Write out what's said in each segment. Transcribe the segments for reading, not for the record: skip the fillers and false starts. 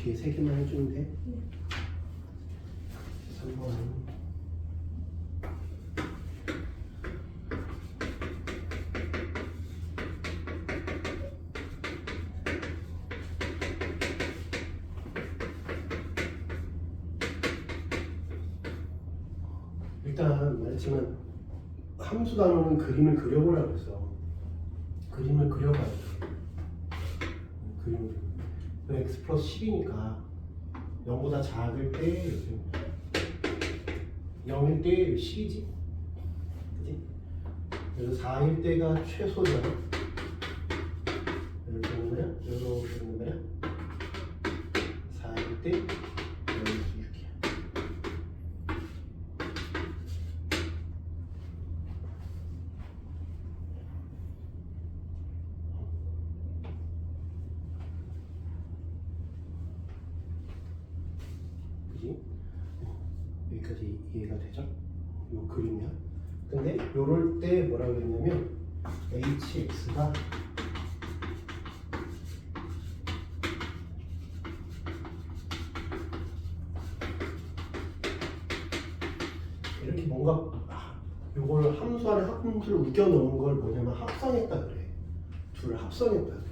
뒤에 3개만 해주면 돼. 3번. 일단 말했지만 함수 단어는 그림을 그려보라고 했어. 그림을 그려봐야 돼. 그림을. x 플러스 10이니까 0보다 작을 때 0일 때 10이지. 그치? 그래서 4일 때가 최소잖아. 이렇게 되는 거야? 이렇게 되는 거야? 4일 때 6이야. 그지? 여기까지 이해가 되죠? 요 그림이야. 근데 요럴 때 뭐라고 했냐면 hx가 이렇게 뭔가 요걸 함수 안에 함수를 우겨 넣은 걸 뭐냐면 합성했다 그래. 둘을 합성했다 그래.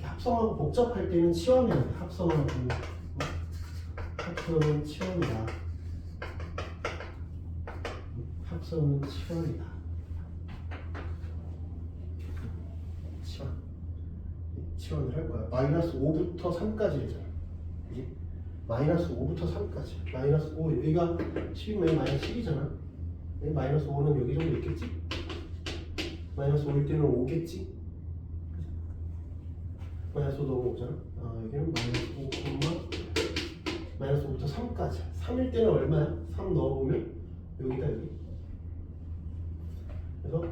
합성하고 복잡할 때는 치환해야 돼. 합성은 치환이다. 합성은 치환이다. 치환을 할 거야. 마이너스 5부터 3까지 되잖아. 그지? 마이너스 5부터 3까지. 마이너스 5, 여기가 10이면 마이너스 10이잖아. 마이너스 5는 여기 정도 있겠지? 마이너스 5일 때는 5겠지? 마이너스 5 넣으면 5잖아. 여기는 마이너스 5부터 3까지. 3일 때는 얼마야? 3 넣어보면 여기다 여기. 그래서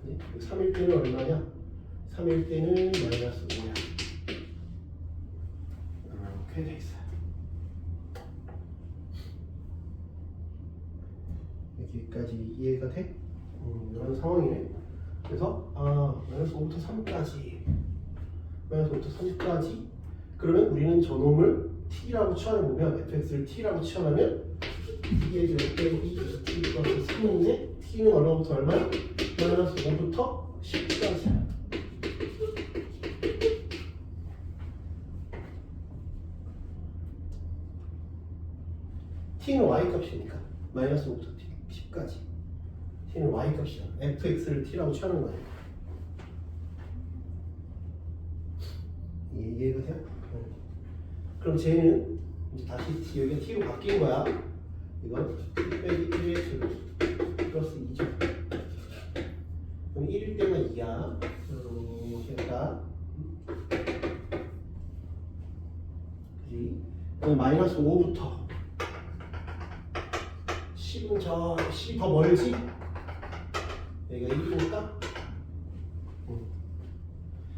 이렇게 3일 때는 얼마냐? 3일 때는 마이너스 5야. 이렇게 돼 있어요. 여기까지 이해가 돼? 이런 상황이네. 그래서 마이너스 5부터 3까지 마이너스 5부터 3까지 그러면 우리는 저놈을 t라고 치환해보면 fx를 t라고 치환하면 2의 빼고 2 t 플러스 3인데 t는 얼마부터 얼마야? 마이너스 5부터 10까지. t는 y 값이니까 마이너스 5부터 10까지. t는 y 값이야. fx를 t라고 취하는 거야. 이해가 돼요? 그럼 쟤는 이제 다시 여기가 t로 바뀐 거야. 이건 t 빼기 1의 플러스 2죠. 그럼 1일 때가 2야. 됐다. 그지? 그럼 마이너스 5부터 10은 저 10이 더 멀지? 여기가 1이니까.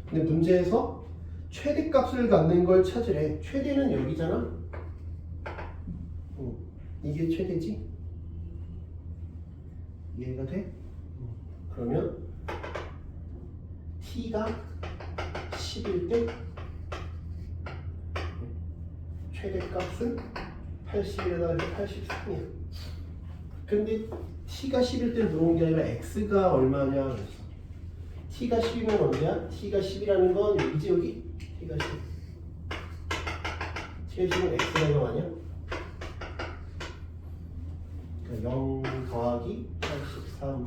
근데 문제에서 최대값을 갖는 걸 찾으래. 최대는 여기잖아. 이게 최대지? 이해가 돼? 그러면 t가 10일 때 최대값은 80에다가 83이야. 근데 t가 10일 때 들어온 게 아니라 x가 얼마냐 그랬어. t가 10이면 언제야? t가 10이라는 건 여기지 여기? t가 10. t가 10은 x가 0 아니야? 그러니까 0 더하기 83.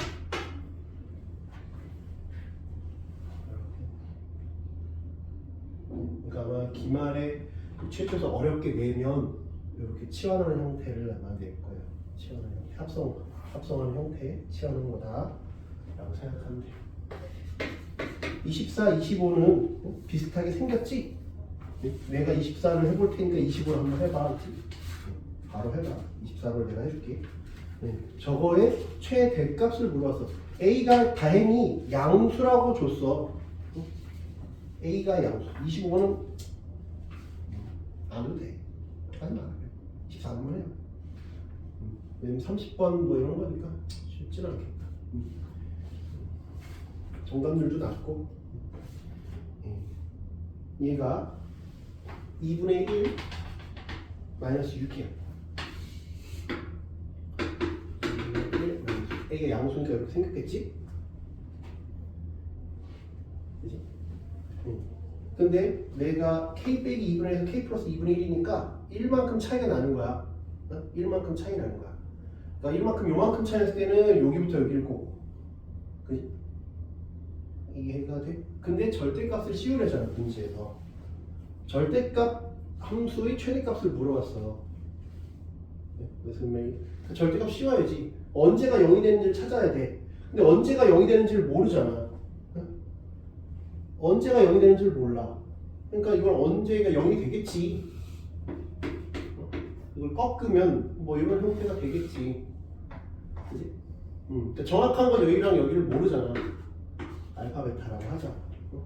그러니까 아마 기말에 최초에서 어렵게 내면 이렇게 치환하는 형태를 아마 낼 거예요. 치환하는 형태, 합성하는 형태, 치환하는 거다라고 생각하면 돼요. 24, 25는 비슷하게 생겼지? 내가 24를 해볼 테니까 25를 한번 해봐. 바로 해봐. 24를 내가 해줄게. 저거의 최대값을 물어봤어. A가 다행히 양수라고 줬어. A가 양수. 25는 안 해도 돼. 하지 마. 24만 해요. 왜냐면 30번 뭐 이런 거니까 쉽지는 않겠다. 정답률도 낮고. 얘가 2분의 1 마이너스 6이야. 2분의 1 마이너스 6. 이게 양수니까 이렇게 생겼겠지? 그지? 근데 내가 k 빼기 2분의 1에서 k 플러스 2분의 1이니까 1만큼 차이가 나는 거야. 1만큼 차이 나는 거야. 그러니까 1만큼 요만큼 차이 났을 때는 여기부터 여기를 꼭. 그지? 이해가 돼? 근데 절대값을 씌우려잖아, 분지에서. 절대값 함수의 최대값을 물어봤어. 무슨 말이? 절대값 씌워야지. 언제가 0이 되는지를 찾아야 돼. 근데 언제가 0이 되는지를 모르잖아. 언제가 0이 되는지를 몰라. 그러니까 이건 언제가 0이 되겠지. 이걸 꺾으면 뭐 이런 형태가 되겠지. 그지? 그러니까 정확한 건 여기랑 여기를 모르잖아. 알파 베타라고 하자.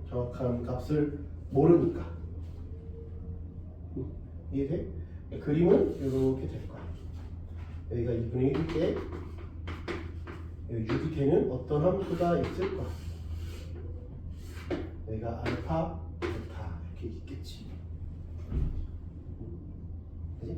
정확한 값을 모르니까. 이해돼? 그림은 이렇게 될 거야. 여기가 2분의 1일 때 여기 6이 되는 어떤 함수가 있을 거야. 여기가 알파 베타 이렇게 있겠지. 그지?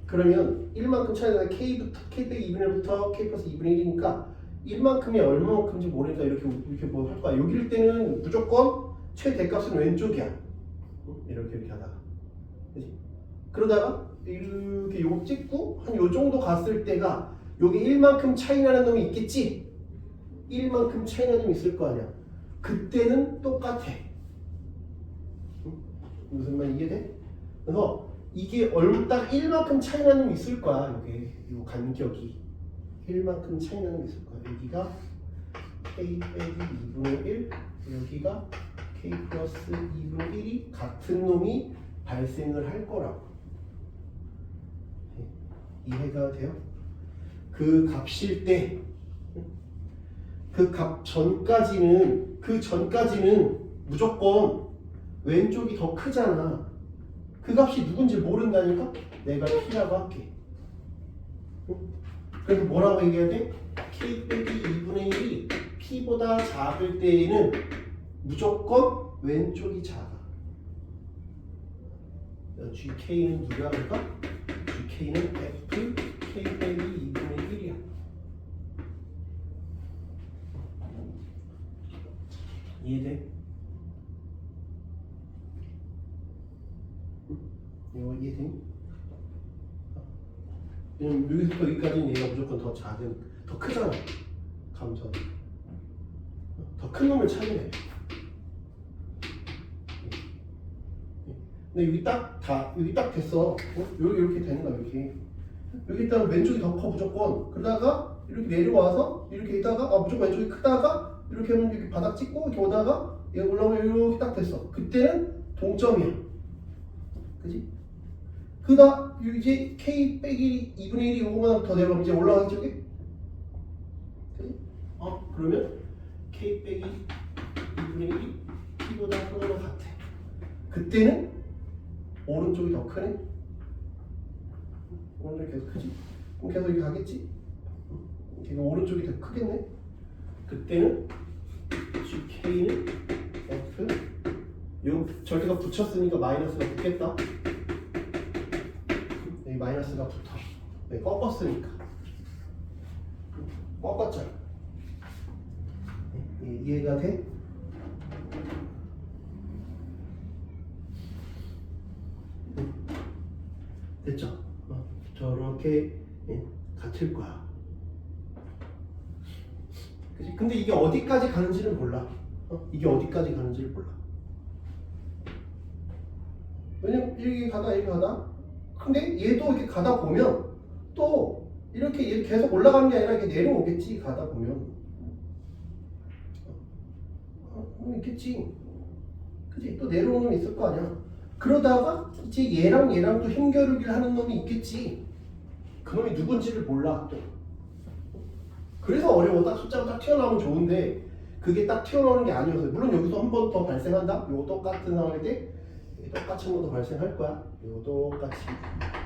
그러면 1만큼 차이가 k부터 k 빼기 2분의 1부터 k 플러스 2분의 1이니까 1만큼이 얼마만큼인지 모르니까 이렇게 뭐 할 거야. 여기일 때는 무조건 최대값은 왼쪽이야. 이렇게 하다가. 그치? 그러다가 이렇게 요거 찍고 한 요 정도 갔을 때가 여기 1만큼 차이 나는 놈이 있겠지? 1만큼 차이 나는 놈이 있을 거 아니야. 그때는 똑같아. 무슨 말 이해돼? 그래서 이게 딱 1만큼 차이 나는 놈이 있을 거야. 여기 요 간격이 1만큼 차이 나는 놈이 있을 거야. 여기가 k 빼기 2분의 1, 여기가 k 플러스 2분의 1이 같은 놈이 발생을 할 거라고. 이해가 돼요? 그 값일 때, 그 값 전까지는, 무조건 왼쪽이 더 크잖아. 그 값이 누군지 모른다니까? 내가 P라고 할게. 그래서 뭐라고 얘기해야 돼? K 빼기 2분의 1이 P보다 작을 때에는 무조건 왼쪽이 작아. GK는 누가 할까? GK는 F K 빼기 2분의 1이야. 이해돼? 이거 이해되니? 왜냐면 여기서부터 여기까지는 얘가 무조건 더 작은, 더 크잖아. 감선. 더 큰 놈을 찾으래. 근데 여기 딱 됐어. 이렇게 되는 거야, 이렇게. 여기 일단 왼쪽이 더 커, 무조건. 그러다가 이렇게 내려와서 이렇게 있다가 무조건 왼쪽이 크다가 이렇게 하면 이렇게 바닥 찍고 이렇게 오다가 얘 올라오면 이렇게 딱 됐어. 그때는 동점이야. 그지? 그다 이제 k 빼기 2분의 1이 요거보다 더 내려가면 이제 올라가겠지, 여기? 그지? 그러면 k 빼기 2분의 1이 p보다 크거나 같아. 그때는 오른쪽이 더 크네? 오른쪽이 계속 크지? 그럼 계속 여기 가겠지? 걔가 오른쪽이 더 크겠네? 그때는 GK는 F 요 절대가 붙였으니까 마이너스가 붙겠다. 여기 마이너스가 붙어. 여기 꺾었으니까. 꺾었잖아. 이해가 돼? 됐죠? 저렇게 같을 거야. 그치? 근데 이게 어디까지 가는지는 몰라. 이게 어디까지 가는지를 몰라. 왜냐면 이렇게 가다 이렇게 가다. 근데 얘도 이렇게 가다 보면 또 이렇게 얘 계속 올라가는 게 아니라 이렇게 내려오겠지. 가다 보면. 있겠지. 그치? 또 내려오는 놈이 있을 거 아니야. 그러다가 이제 얘랑 또 힘겨루기를 하는 놈이 있겠지. 그 놈이 누군지를 몰라 또. 그래서 어려워. 딱 숫자가 딱 튀어나오면 좋은데 그게 딱 튀어나오는 게 아니어서. 물론 여기서 한 번 더 발생한다. 요 똑같은 상황일 때 똑같은 것도 발생할 거야. 요 똑같이.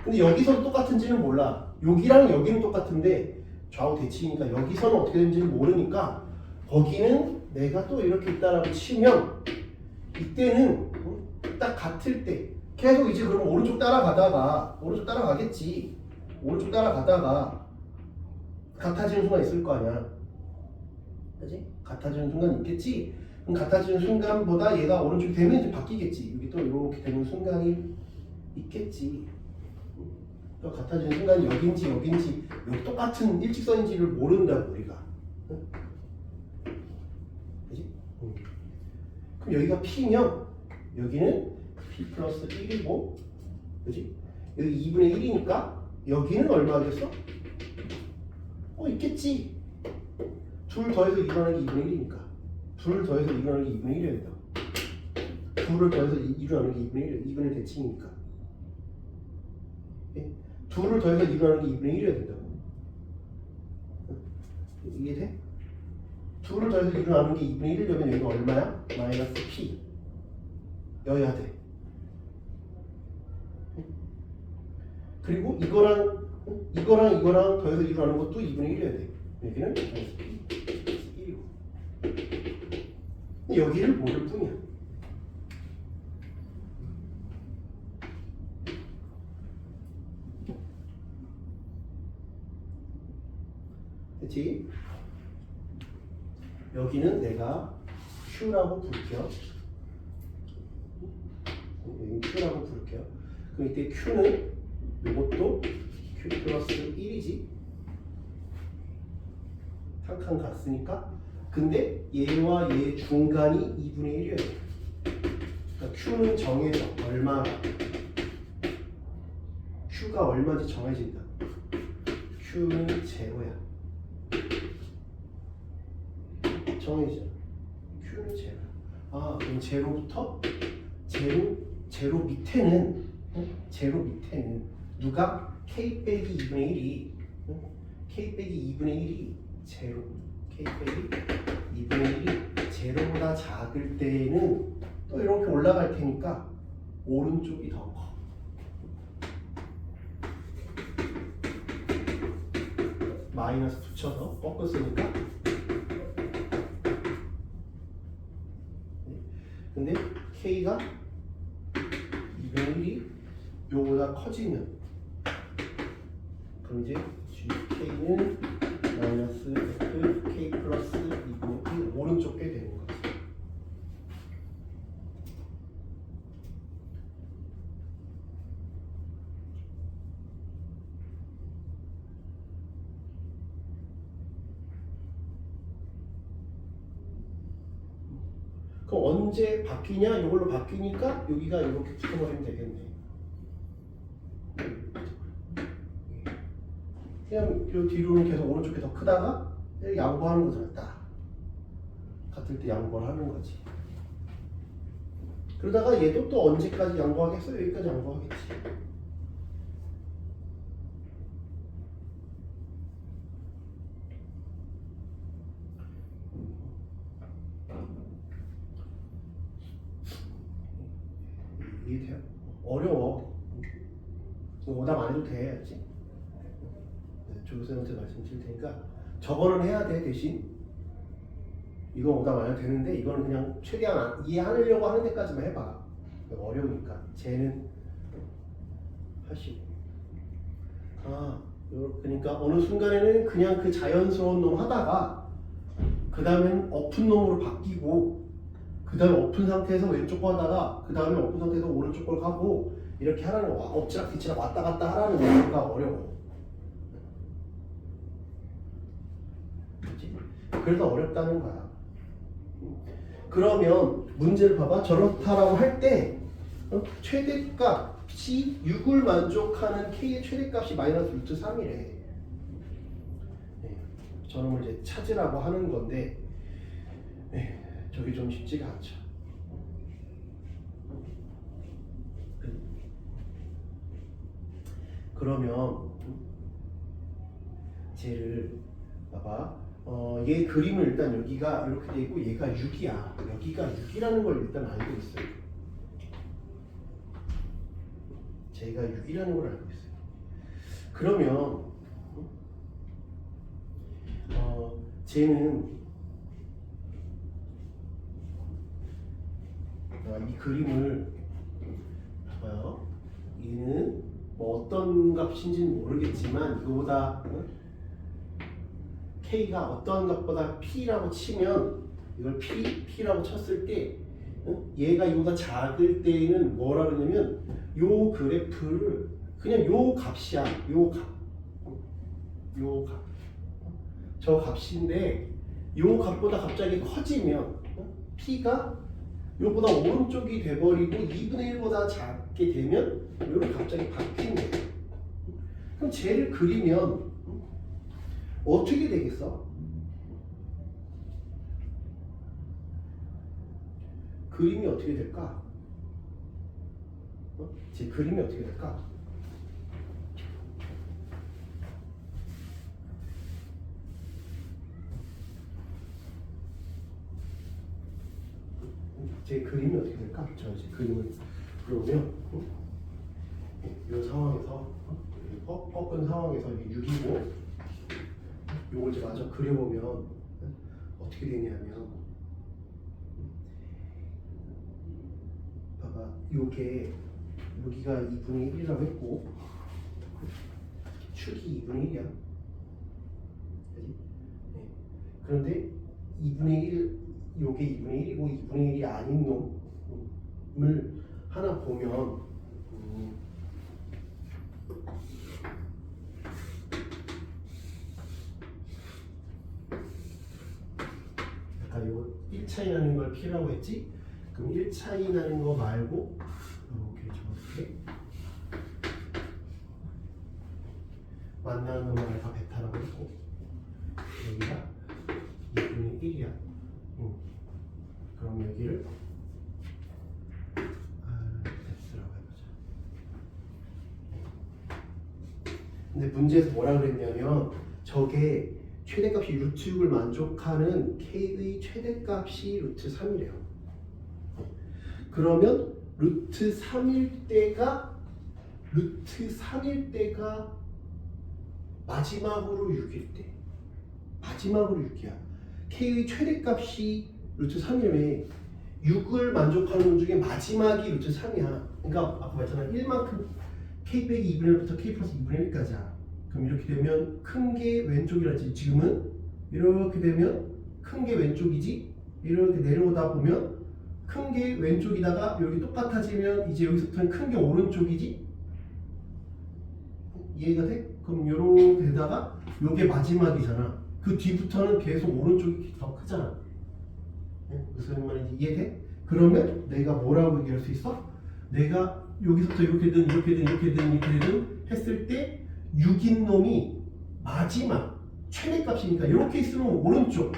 근데 여기서도 똑같은지는 몰라. 여기랑 여기는 똑같은데 좌우 대칭이니까 여기서는 어떻게 되는지는 모르니까 거기는 내가 또 이렇게 있다라고 치면 이때는 딱 같을 때 계속 이제 그럼 오른쪽 따라가겠지. 오른쪽 따라가다가 같아지는 순간 있을 거 아니야. 그지? 같아지는 순간 있겠지. 그럼 같아지는 순간보다 얘가 오른쪽이 되면 이제 바뀌겠지. 여기 또 이렇게 되는 순간이 있겠지. 또 같아지는 순간이 여긴지 여기 똑같은 일직선인지를 모른다고 우리가. 그지? 그럼 여기가 P면 여기는 P 플러스 1이고, 그지? 여기 2분의 1이니까 여기는 얼마겠어? 있겠지. 둘 더해서 2 나누기 2분의 1이니까 둘 더해서 2 나누기 2분의 1이 된다. 둘을 더해서 2 나누기 2분의 1, 2분의 대칭이니까. 예? 둘을 더해서 2 나누기 2분의 1이 된다고. 이해돼? 둘을 더해서 2 나누기 2분의 1을 여면 여기가 얼마야? 마이너스 P 여야 돼. 그리고 이거랑 더해서 2로 하는 것도 2분의 1이어야 돼. 여기는 마이너스 P 1이고 여기를 모를 뿐이야. 그치? 여기는 내가 Q라고 부를게요. 여기 Q라고 부를게요. 그럼 이때 Q는 이것도 Q 플러스 1이지. 한 칸 갔으니까. 근데 얘와 얘 중간이 2분의 1이어야 돼. 그러니까 Q는 정해져. 얼마나. Q가 얼마인지 정해진다. Q는 제로야. 정해져. Q는 제로. 그럼 제로부터 제로 밑에는 누가 K 빼기 2분의 1이 K 빼기 2분의 1이 제로. K 빼기 2분의 1이 제로보다 작을 때는 또 이렇게 올라갈 테니까 오른쪽이 더 커. 마이너스 붙여서 꺾었으니까. 근데 K가 2분의 1이 요보다 커지면 그럼 이제 GK는 마이너스 F K 플러스 2분의 1 오른쪽 게 되는 거지. 그럼 언제 바뀌냐? 이걸로 바뀌니까 여기가 이렇게 붙어버리면 되겠네. 그냥 요 뒤로는 계속 오른쪽이 더 크다가 양보하는 거잖아. 딱 같을 때 양보를 하는 거지. 그러다가 얘도 또 언제까지 양보하겠어? 여기까지 양보하겠지. 이해돼요? 어려워. 오답 안 해도 돼. 알지? 조교수한테 말씀드릴 테니까 저거는 해야 돼. 대신 이건 오답 안 해도 되는데 이거는 그냥 최대한 이해하려고 하는 데까지만 해봐. 어려우니까 쟤는 하시고. 그러니까 어느 순간에는 그냥 그 자연스러운 놈 하다가 그 다음엔 엎은 놈으로 바뀌고 그 다음에 엎은 상태에서 왼쪽 거 하다가 그 다음에 엎은 상태에서 오른쪽 걸 하고 이렇게 하라는 거. 엎치락 뒤치락 왔다 갔다 하라는 거가 어려워. 그래서 어렵다는 거야. 그러면 문제를 봐봐. 저렇다라고 할 때 최대값이 6을 만족하는 K의 최대값이 마이너스 루트 3이래. 저놈을 이제 찾으라고 하는 건데 저게 좀 쉽지가 않죠. 그러면 쟤를 봐봐. 얘 그림은 일단 여기가 이렇게 돼 있고 얘가 6이야. 여기가 6이라는 걸 일단 알고 있어요. 쟤가 6이라는 걸 알고 있어요. 그러면 쟤는 이 그림을 봐봐요. 얘는 뭐 어떤 값인지는 모르겠지만 이거보다 K가 어떤 값보다 P라고 치면 이걸 P라고 쳤을 때 얘가 이거보다 작을 때는 뭐라 그러냐면 요 그래프를 그냥 요 값이야. 요 값. 저 값인데 요 값보다 갑자기 커지면 P가 요보다 오른쪽이 돼버리고 2분의 1보다 작게 되면 요를 갑자기 바뀐대. 그럼 쟤를 그리면 어떻게 되겠어? 그림이 어떻게 될까? 제 그림이 어떻게 될까? 제 그림이 어떻게 될까? 저 이제 그림을 그려보면 이 상황에서 꺾은 상황에서 이게 6이고 요걸 이제 마저 그려보면 어떻게 되냐면 봐봐 요게 여기가 2분의 1이라고 했고 축이 2분의 1이야. 그지? 네. 그런데 2분의 1 요게 2분의 1이고 2분의 1이 아닌 놈을 하나 보면 약간 요 1차이 나는 걸 P라고 했지? 그럼 1차이 나는 거 말고 이렇게 저렇게 만나는 놈을 알파 베타라고 했고 여기가 2분의 1이야. 그럼 여기를 X라고 해보자. 근데 문제에서 뭐라 그랬냐면 저게 최대값이 루트 6을 만족하는 K의 최대값이 루트 3이래요. 그러면 루트 3일 때가 마지막으로 6일 때 마지막으로 6이야. K의 최대값이 루트 3이면 6을 만족하는 놈 중에 마지막이 루트 3이야. 그러니까 아까 말했잖아. 1만큼 K 빼기 2분의 1부터 K 플러스 2분의 1까지야. 그럼 이렇게 되면 큰 게 왼쪽이라지. 지금은 이렇게 되면 큰 게 왼쪽이지. 이렇게 내려오다 보면 큰 게 왼쪽이다가 여기 똑같아지면 이제 여기서부터는 큰 게 오른쪽이지. 이해가 돼? 그럼 요렇게 되다가 요게 마지막이잖아. 그 뒤부터는 계속 오른쪽이 더 크잖아. 무슨 말인지 이해돼? 그러면 내가 뭐라고 얘기할 수 있어? 내가 여기서부터 이렇게든 했을 때 6인 놈이 마지막 최대값이니까 이렇게 있으면 오른쪽,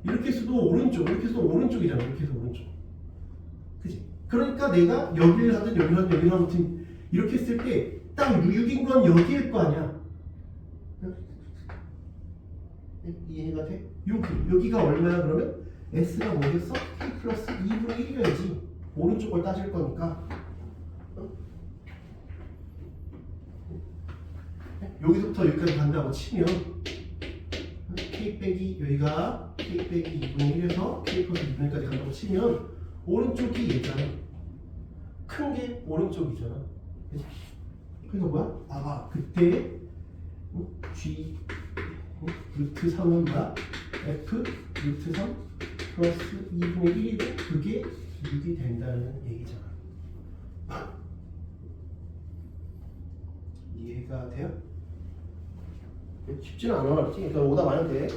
이렇게 있어도 오른쪽, 이렇게 있어도 오른쪽이잖아. 이렇게 해서 오른쪽, 그지? 그러니까 내가 여기를 하든 여기를 하든 여기를 하든 이렇게 했을 때 딱 6인 건 여기일 거 아니야. 이해가 돼? 여기가 얼마야 그러면? S가 뭐겠어? K 플러스 2분의 1이어야지. 오른쪽 걸 따질 거니까. 여기서부터 여기까지 간다고 치면 K 빼기 여기가 K 빼기 2분의 1에서 K 플러스 2분의 1까지 간다고 치면 오른쪽이 얘잖아. 큰 게 오른쪽이잖아. 그래서 뭐야? 아가 그때 G 루트 3은 뭐야? F 루트 3 플러스 2분의 1이고 그게 6이 된다는 얘기잖아. 이해가 돼요? 쉽지는 않아. 그렇지? 그러니까 오답 안 해도 돼.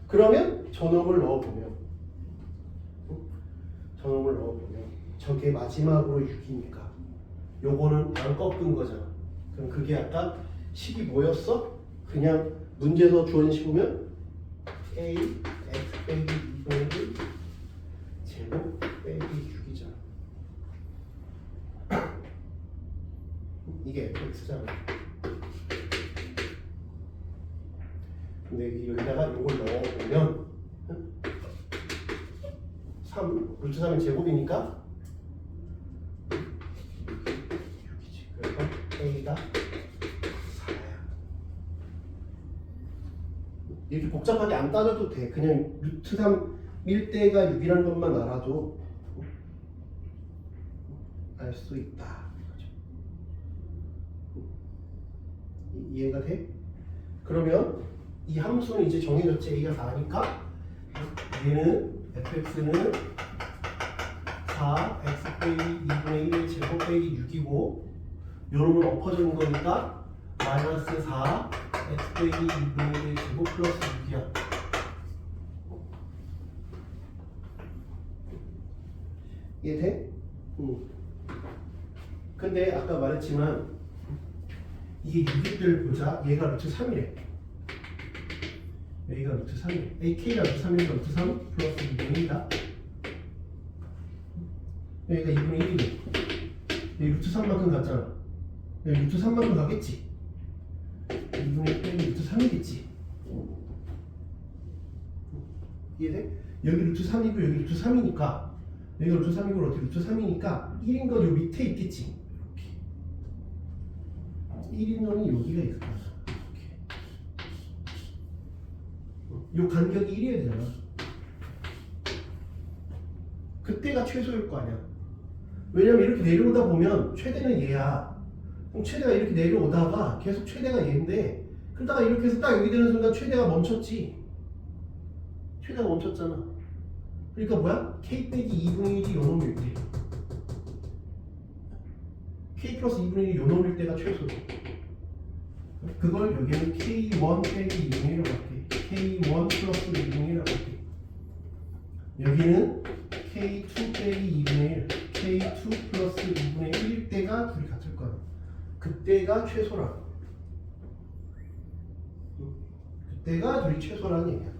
그러면 저놈을 넣어보면 저게 마지막으로 6이니까 요거는 안 꺾은 거잖아. 그럼 그게 아까 식이 뭐였어? 그냥 문제에서 주어진 식으면 A X 빼기 2분의 1 제곱 빼기 6이잖아. 이게 X잖아. 근데 여기다가 이걸 넣어보면 3, 루트 3은 제곱이니까 6이지. 그래서 A가 4야. 이렇게 복잡하게 안 따져도 돼. 그냥 루트 3일 때가 6이라는 것만 알아도 할 수 있다. 이해가 돼? 그러면 이 함수는 이제 정해졌지. a가 4니까 얘는 fx는 4 x 빼기 2분의 1의 제곱 빼기 6이고 요놈은 엎어지는 거니까 마이너스 4 x 빼기 2분의 1의 제곱 플러스 6이야. 이해돼? 근데 아까 말했지만 이게 6일 때를 보자. 얘가 루트 3이래. 여기가 루트 3이래. ak가 루트 3이니까 루트 3 플러스 2분의 1이다. 여기가 2분의 1이네. 여기 루트 3만큼 갔잖아. 여기 루트 3만큼 가겠지. 2분의 1 빼기 루트 3이겠지. 이해돼? 여기 루트 3이고 여기 루트 3이니까 여기가 루트 3이고 어떻게 루트 3이니까 1인 건 요 밑에 있겠지. 이렇게 1인 놈이 여기가 있을 거야. 이렇게 요 간격이 1이어야 되잖아. 그때가 최소일 거 아니야. 왜냐면 이렇게 내려오다 보면 최대는 얘야. 그럼 최대가 이렇게 내려오다가 계속 최대가 얘인데 그러다가 이렇게 해서 딱 여기 되는 순간 최대가 멈췄지. 최대가 멈췄잖아. 그러니까 뭐야? k 빼기 2분의 1이 요놈일 때 k 플러스 2분의 1이 요놈일 때가 최소죠. 그걸 여기는 k1 빼기 2분의 1이라고 할게. k1 플러스 2분의 1이라고 할게. 여기는 k2 빼기 2분의 1 k2 플러스 2분의 1일 때가 둘이 같을 거야. 그때가 최소라고. 그때가 둘이 최소라는 얘기야.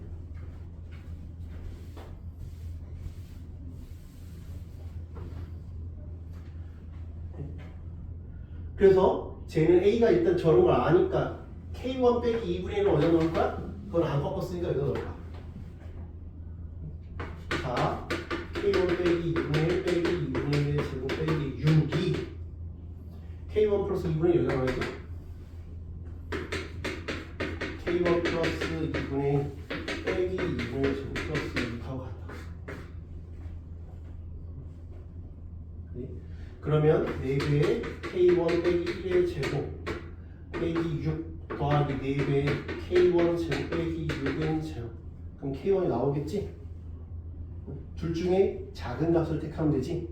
그래서 쟤는 A가 일단 저런 걸 아니까 K1 빼기 2분의 1을 어디다 넣을 거야? 그건 안 꺾었으니까 여기다 넣을 거야. 자, K1 빼기 2분의 1 빼기 2분의 1의 제곱 빼기 6이 K1 플러스 2분의 1 여기다 넣어야지. K1 플러스 2분의 1 빼기 2분의 1 제곱 플러스 6하고 같다. 그러면 4배의 K1 빼기 1의 제곱 빼기 6 더하기 4배의 K1 제곱 빼기 6은 제곱. 그럼 K1이 나오겠지? 둘 중에 작은 값을 택하면 되지?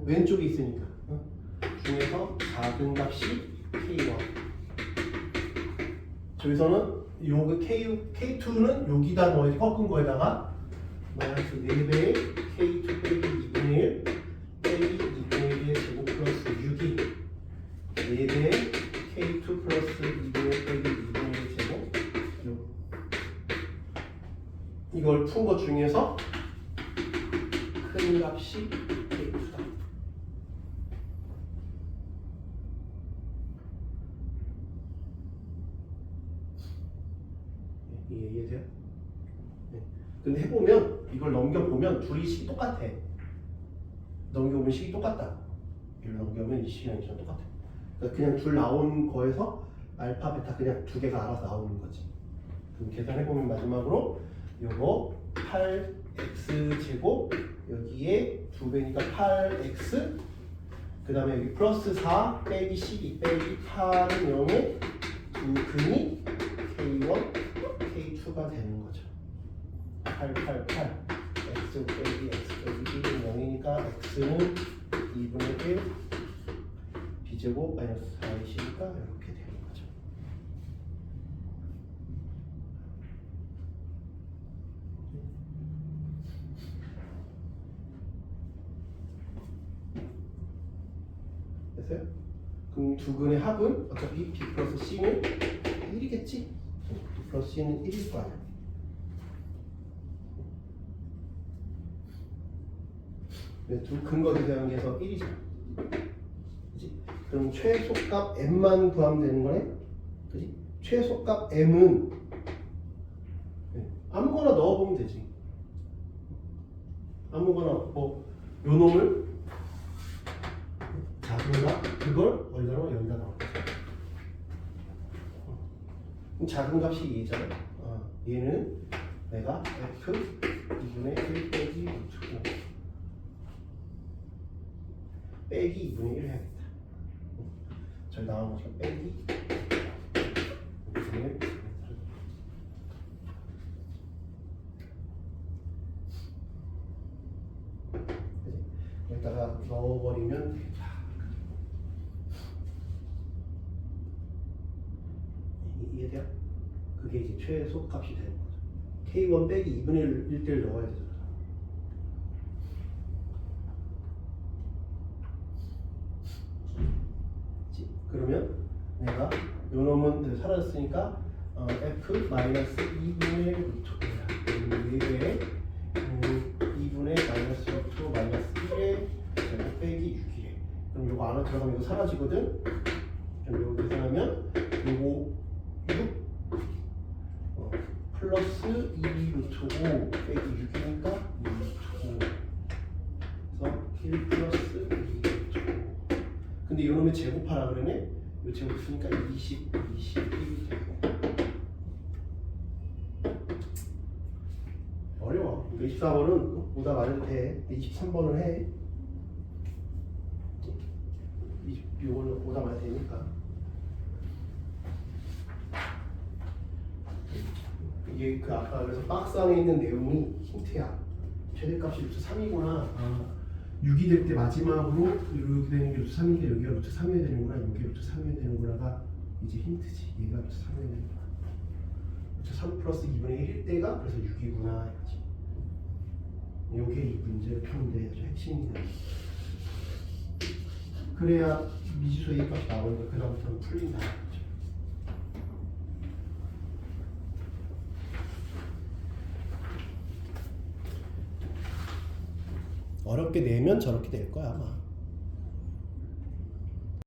왼쪽에 있으니까. 중에서 작은 값이 K1. 저기서는 요거 K2는 여기다 넣어야지. 꺾은 거에다가 마이너스 4배의 K2 빼기 2분의 1 빼기 2분의 1의 제곱 플러스 6이 4배의 K2 플러스 2분의 1 빼기 2분의 1의 제곱 6. 이걸 푼 것 중에서 큰 값이 K2다. 이해돼요? 네. 근데 해보면 이걸 넘겨보면 둘이 식이 똑같아. 넘겨보면 식이 똑같다. 이걸 넘겨보면 이 식이랑 이식이랑 똑같아. 그러니까 그냥 둘 나온 거에서 알파, 베타 그냥 두 개가 알아서 나오는 거지. 그럼 계산해보면 마지막으로 요거 8x 제곱 여기에 2배니까 8x 그 다음에 여기 플러스 4 빼기 12 빼기 8은 0에 두 근이 K1, K2가 되는 거죠. 8, 8, 8 x 빼기 x 빼기 1은 0이니까 x는 2분의 1 b제곱 마이너스 4이니까 이렇게 되는 거죠. 됐어요? 그럼 두 근의 합은 어차피 b 플러스 c는 1이겠지? b 플러스 c는 1일 거 아니야. 두 근거에 대한 게서 1이잖아. 그치? 그럼 최소값 m만 구하면 되는 거네? 그치? 최소값 m은 아무거나 넣어보면 되지. 아무거나 뭐 요놈을 작은가? 그걸 어디다 넣어? 여기다 넣어. 그럼 작은 값이 얘잖아. 얘는 내가 f 2분의 1 빼기 5고 빼기 2분의 1 해야겠다. 저기 나온 거니까 빼기 2분의 1. 여기다가 넣어버리면 되겠다. 이해돼요? 그게 이제 최소 값이 되는 거죠. K1 빼기 2분의 1을 넣어야 되잖아. 그러면 내가 요 놈은 사라졌으니까 F 마이너스 2분의 루트야. 얘에 2분의 마이너스 루트 마이너스 1에 제곱 빼기 6이래. 그럼 요거 안에 들어가면 이거 사라지거든. 그럼 요거 계산하면 요거 6 플러스 2 루트 5 빼기 6이니까 2 루트 5. 그래서 1 플러스 2 루트 5. 근데 요놈의 제곱하라 그러네. 요 제곱 쓰니까 20, 21이 되고. 어려워. 24번은 오답 안 해도 돼. 23번은 해. 요거는 오답 안 해도 되니까. 이게 그 아까 그래서 박스 안에 있는 내용이 힌트야. 최대값이 루트 3이구나. 6이 될 때 마지막으로 이렇게 되는 게 루트 3인데 여기가 루트 3이어야 되는구나. 여기가 루트 3이어야 되는구나가 이제 힌트지. 얘가 루트 3이어야 되는구나. 루트 3 플러스 2분의 1일 때가 그래서 6이구나. 이게 이 문제를 푸는데 아주 핵심이다. 그래야 미지수 A 값이 나오니까 그다음부터는 풀린다. 어렵게 내면 저렇게 될 거야 아마.